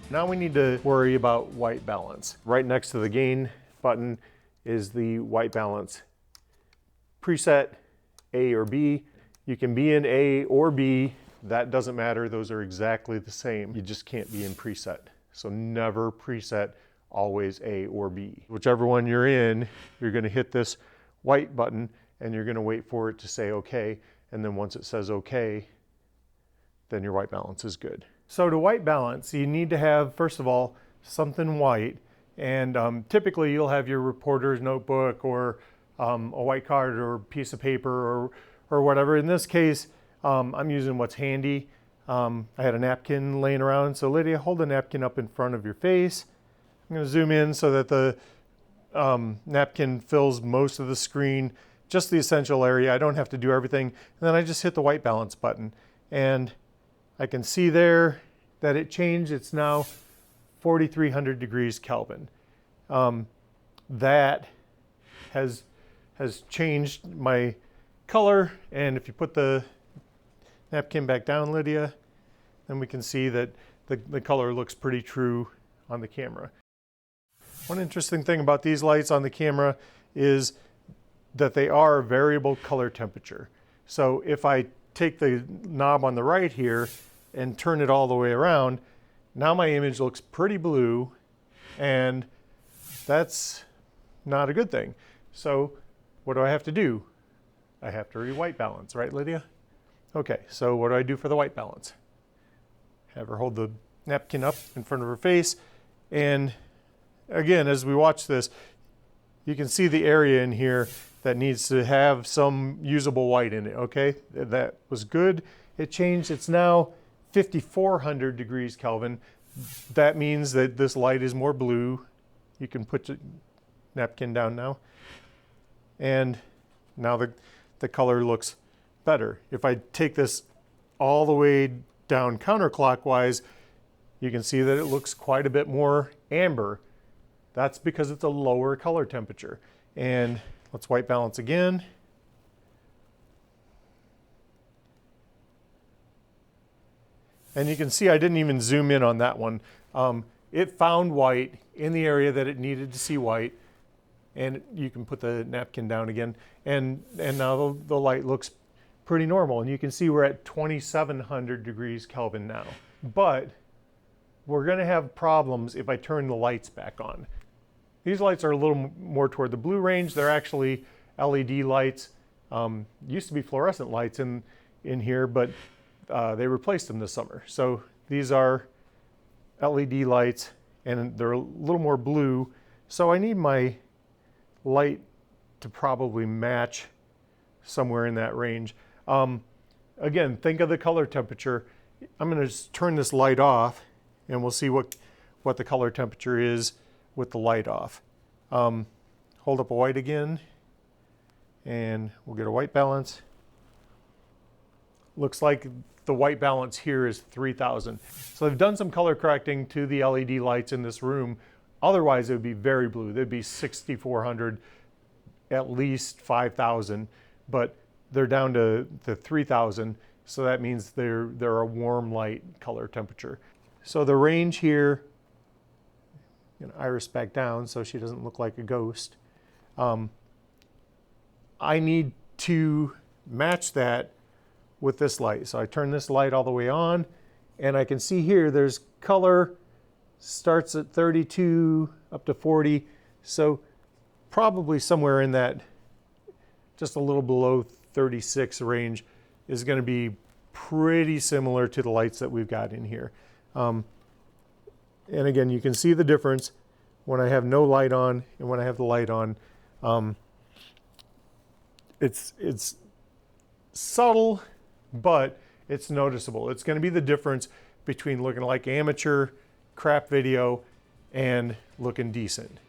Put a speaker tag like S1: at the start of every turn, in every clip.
S1: Now we need to worry about white balance. Right next to the gain button is the white balance preset, A or B. You can be in A or B. That doesn't matter. Those are exactly the same. You just can't be in preset. So never preset, always A or B. Whichever one you're in, you're going to hit this white button and you're going to wait for it to say OK. And then once it says OK, then your white balance is good. So to white balance, you need to have, first of all, something white. And typically you'll have your reporter's notebook or a white card or piece of paper or whatever. In this case, I'm using what's handy. I had a napkin laying around. So Lydia, hold the napkin up in front of your face. I'm going to zoom in so that the napkin fills most of the screen, just the essential area. I don't have to do everything. And then I just hit the white balance button. And I can see there that it changed. It's now 4,300 degrees Kelvin. That has changed my color. And if you put the napkin back down, Lydia, then we can see that the color looks pretty true on the camera. One interesting thing about these lights on the camera is that they are variable color temperature. So if I take the knob on the right here and turn it all the way around, now my image looks pretty blue, and that's not a good thing. So what do I have to do? I have to re-white balance, right, Lydia? Okay, so what do I do for the white balance? Have her hold the napkin up in front of her face, and again, as we watch this, you can see the area in here that needs to have some usable white in it, okay? That was good. It changed. It's now 5,400 degrees Kelvin. That means that this light is more blue. You can put your napkin down now. And now the color looks better. If I take this all the way down counterclockwise, you can see that it looks quite a bit more amber. That's because it's a lower color temperature. And let's white balance again. And you can see I didn't even zoom in on that one. It found white in the area that it needed to see white. And you can put the napkin down again. And now the light looks pretty normal. And you can see we're at 2,700 degrees Kelvin now. But we're going to have problems if I turn the lights back on. These lights are a little more toward the blue range. They're actually LED lights. Used to be fluorescent lights in here, but they replaced them this summer. So these are LED lights, and they're a little more blue. So I need my light to probably match somewhere in that range. Again, think of the color temperature. I'm going to turn this light off, and we'll see what the color temperature is with the light off. Hold up a white again, and we'll get a white balance. Looks like the white balance here is 3,000. So they've done some color correcting to the LED lights in this room. Otherwise, it would be very blue. They'd be 6,400, at least 5,000, but they're down to 3,000. So that means they're a warm light color temperature. So the range here, iris back down so she doesn't look like a ghost. I need to match that with this light. So I turn this light all the way on, and I can see here there's color starts at 32 up to 40. So probably somewhere in that just a little below 36 range is going to be pretty similar to the lights that we've got in here. And again, you can see the difference when I have no light on and when I have the light on. It's subtle, but it's noticeable. It's going to be the difference between looking like amateur crap video and looking decent.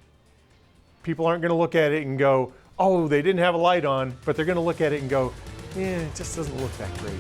S1: People aren't going to look at it and go, oh, they didn't have a light on, but they're going to look at it and go, yeah, it just doesn't look that great.